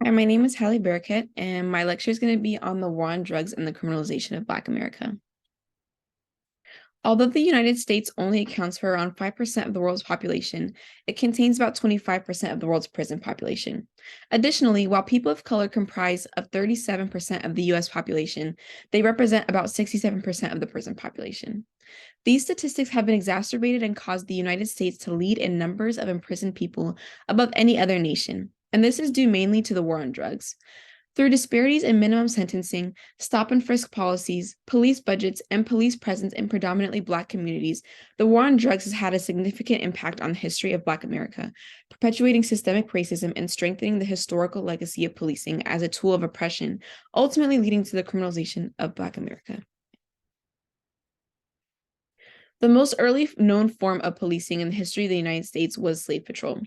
Hi, my name is Hallie Burkett, and my lecture is going to be on the war on drugs and the criminalization of Black America. Although the United States only accounts for around 5% of the world's population, it contains about 25% of the world's prison population. Additionally, while people of color comprise of 37% of the US population, they represent about 67% of the prison population. These statistics have been exacerbated and caused the United States to lead in numbers of imprisoned people above any other nation, and this is due mainly to the war on drugs. Through disparities in minimum sentencing, stop and frisk policies, police budgets, and police presence in predominantly Black communities, the war on drugs has had a significant impact on the history of Black America, perpetuating systemic racism and strengthening the historical legacy of policing as a tool of oppression, ultimately leading to the criminalization of Black America. The most early known form of policing in the history of the United States was slave patrol.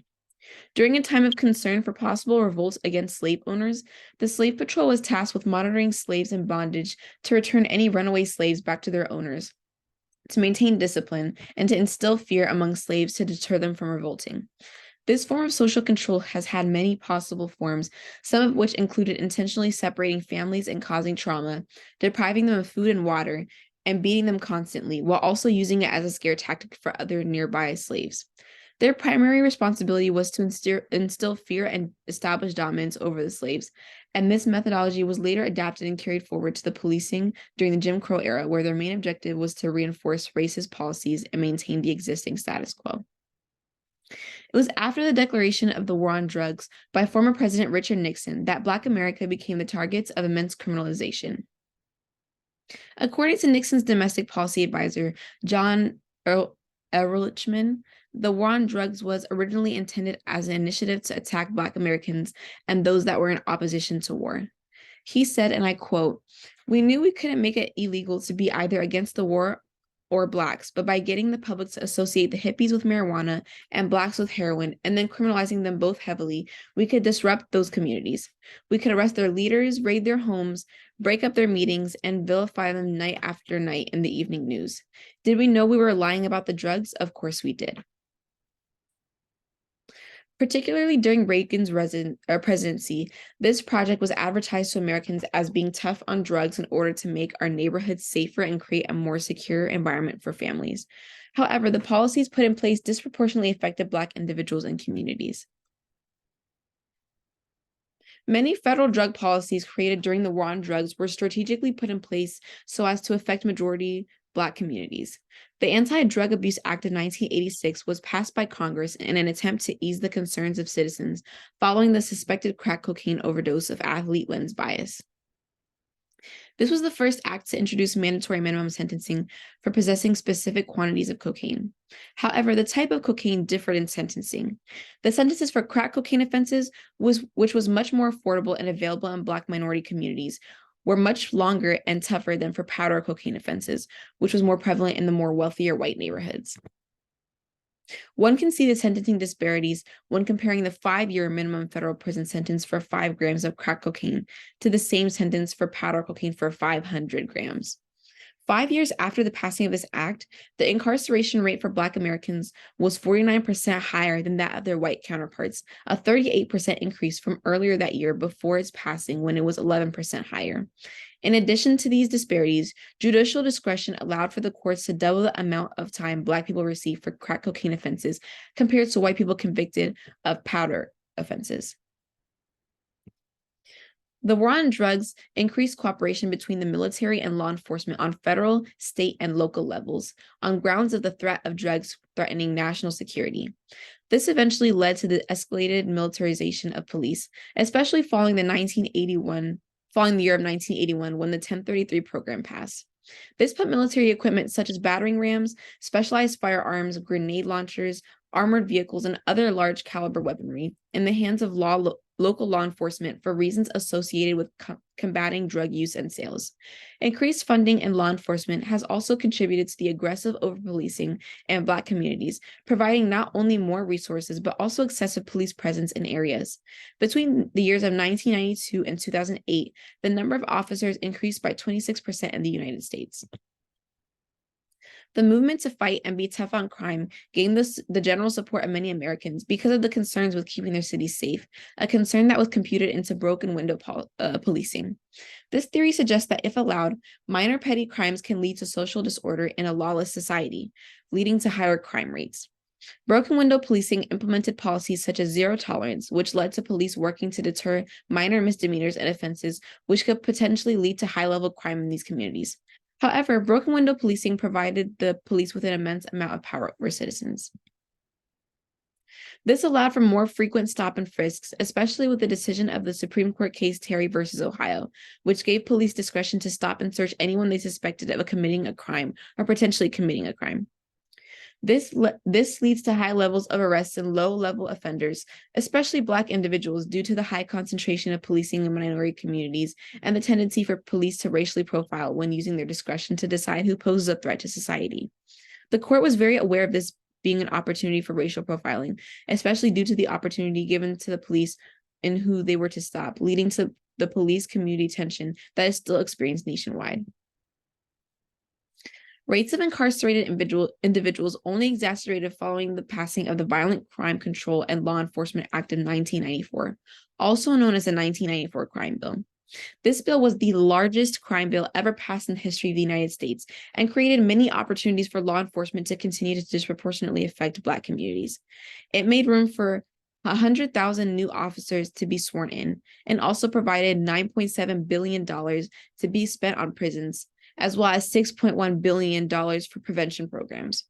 During a time of concern for possible revolts against slave owners, the slave patrol was tasked with monitoring slaves in bondage to return any runaway slaves back to their owners, to maintain discipline, and to instill fear among slaves to deter them from revolting. This form of social control has had many possible forms, some of which included intentionally separating families and causing trauma, depriving them of food and water, and beating them constantly, while also using it as a scare tactic for other nearby slaves. Their primary responsibility was to instill fear and establish dominance over the slaves, and this methodology was later adapted and carried forward to the policing during the Jim Crow era, where their main objective was to reinforce racist policies and maintain the existing status quo. It was after the declaration of the war on drugs by former President Richard Nixon that Black America became the targets of immense criminalization. According to Nixon's domestic policy advisor, John Ehrlichman, the war on drugs was originally intended as an initiative to attack Black Americans and those that were in opposition to war. He said, and I quote, "We knew we couldn't make it illegal to be either against the war or Blacks, but by getting the public to associate the hippies with marijuana and Blacks with heroin, and then criminalizing them both heavily, we could disrupt those communities. We could arrest their leaders, raid their homes, break up their meetings, and vilify them night after night in the evening news. Did we know we were lying about the drugs? Of course we did." Particularly during Reagan's presidency, this project was advertised to Americans as being tough on drugs in order to make our neighborhoods safer and create a more secure environment for families. However, the policies put in place disproportionately affected Black individuals and communities. Many federal drug policies created during the war on drugs were strategically put in place so as to affect majority Black communities. The Anti-Drug Abuse Act of 1986 was passed by Congress in an attempt to ease the concerns of citizens following the suspected crack cocaine overdose of athlete Len Bias. This was the first act to introduce mandatory minimum sentencing for possessing specific quantities of cocaine. However, the type of cocaine differed in sentencing. The sentences for crack cocaine offenses, which was much more affordable and available in Black minority communities, were much longer and tougher than for powder cocaine offenses, which was more prevalent in the more wealthier white neighborhoods. One can see the sentencing disparities when comparing the 5-year minimum federal prison sentence for 5 grams of crack cocaine to the same sentence for powder cocaine for 500 grams. 5 years after the passing of this act, the incarceration rate for Black Americans was 49% higher than that of their white counterparts, a 38% increase from earlier that year before its passing when it was 11% higher. In addition to these disparities, judicial discretion allowed for the courts to double the amount of time Black people receive for crack cocaine offenses compared to white people convicted of powder offenses. The war on drugs increased cooperation between the military and law enforcement on federal, state, and local levels on grounds of the threat of drugs threatening national security. This eventually led to the escalated militarization of police, especially following the year of 1981 when the 1033 program passed. This put military equipment such as battering rams, specialized firearms, grenade launchers, armored vehicles, and other large caliber weaponry in the hands of local law enforcement for reasons associated with combating drug use and sales. Increased funding in law enforcement has also contributed to the aggressive over-policing in Black communities, providing not only more resources, but also excessive police presence in areas. Between the years of 1992 and 2008, the number of officers increased by 26% in the United States. The movement to fight and be tough on crime gained the general support of many Americans because of the concerns with keeping their cities safe, a concern that was computed into broken window policing. This theory suggests that if allowed, minor petty crimes can lead to social disorder in a lawless society, leading to higher crime rates. Broken window policing implemented policies such as zero tolerance, which led to police working to deter minor misdemeanors and offenses, which could potentially lead to high-level crime in these communities. However, broken window policing provided the police with an immense amount of power over citizens. This allowed for more frequent stop and frisks, especially with the decision of the Supreme Court case Terry versus Ohio, which gave police discretion to stop and search anyone they suspected of committing a crime or potentially committing a crime. This leads to high levels of arrests in low-level offenders, especially Black individuals, due to the high concentration of policing in minority communities and the tendency for police to racially profile when using their discretion to decide who poses a threat to society. The court was very aware of this being an opportunity for racial profiling, especially due to the opportunity given to the police in who they were to stop, leading to the police community tension that is still experienced nationwide. Rates of incarcerated individuals only exacerbated following the passing of the Violent Crime Control and Law Enforcement Act of 1994, also known as the 1994 Crime Bill. This bill was the largest crime bill ever passed in the history of the United States and created many opportunities for law enforcement to continue to disproportionately affect Black communities. It made room for 100,000 new officers to be sworn in and also provided $9.7 billion to be spent on prisons, as well as $6.1 billion for prevention programs.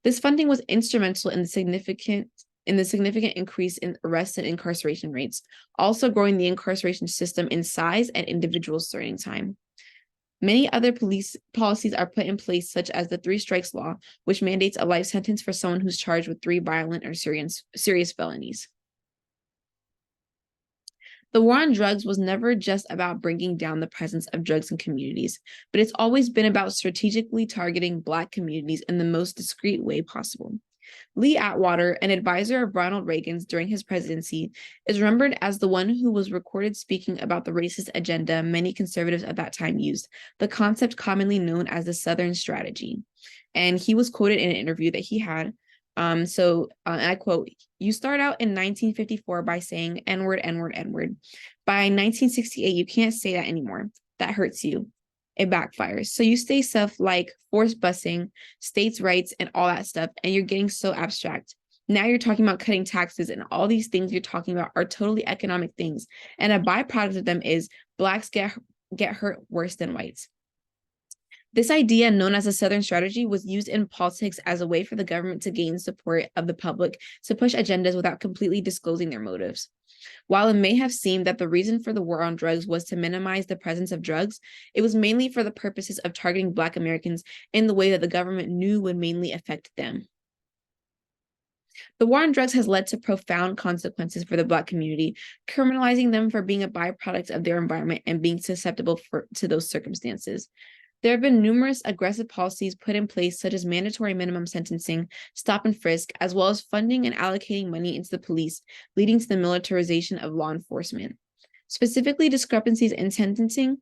This funding was instrumental in the significant increase in arrest and incarceration rates, also growing the incarceration system in size and individual serving time. Many other police policies are put in place, such as the 3 strikes law, which mandates a life sentence for someone who's charged with 3 violent or serious felonies. The war on drugs was never just about bringing down the presence of drugs in communities, but it's always been about strategically targeting Black communities in the most discreet way possible. Lee Atwater, an advisor of Ronald Reagan's during his presidency, is remembered as the one who was recorded speaking about the racist agenda many conservatives at that time used, the concept commonly known as the Southern Strategy. And he was quoted in an interview that he had. And I quote, "You start out in 1954 by saying N-word, N-word, N-word. By 1968, you can't say that anymore. That hurts you. It backfires. So you say stuff like forced busing, states' rights, and all that stuff, and you're getting so abstract. Now you're talking about cutting taxes, and all these things you're talking about are totally economic things. And a byproduct of them is Blacks get hurt worse than whites." This idea, known as the Southern Strategy, was used in politics as a way for the government to gain support of the public to push agendas without completely disclosing their motives. While it may have seemed that the reason for the war on drugs was to minimize the presence of drugs, it was mainly for the purposes of targeting Black Americans in the way that the government knew would mainly affect them. The war on drugs has led to profound consequences for the Black community, criminalizing them for being a byproduct of their environment and being susceptible to those circumstances. There have been numerous aggressive policies put in place, such as mandatory minimum sentencing, stop and frisk, as well as funding and allocating money into the police, leading to the militarization of law enforcement. Specifically, discrepancies in sentencing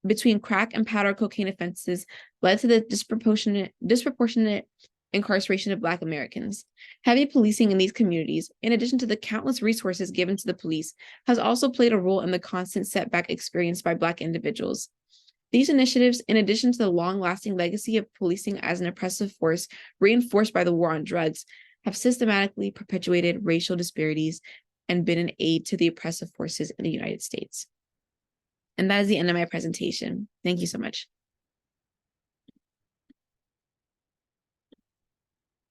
between crack and powder cocaine offenses led to the disproportionate incarceration of Black Americans. Heavy policing in these communities, in addition to the countless resources given to the police, has also played a role in the constant setback experienced by Black individuals. These initiatives, in addition to the long-lasting legacy of policing as an oppressive force reinforced by the war on drugs, have systematically perpetuated racial disparities and been an aid to the oppressive forces in the United States. And that is the end of my presentation. Thank you so much.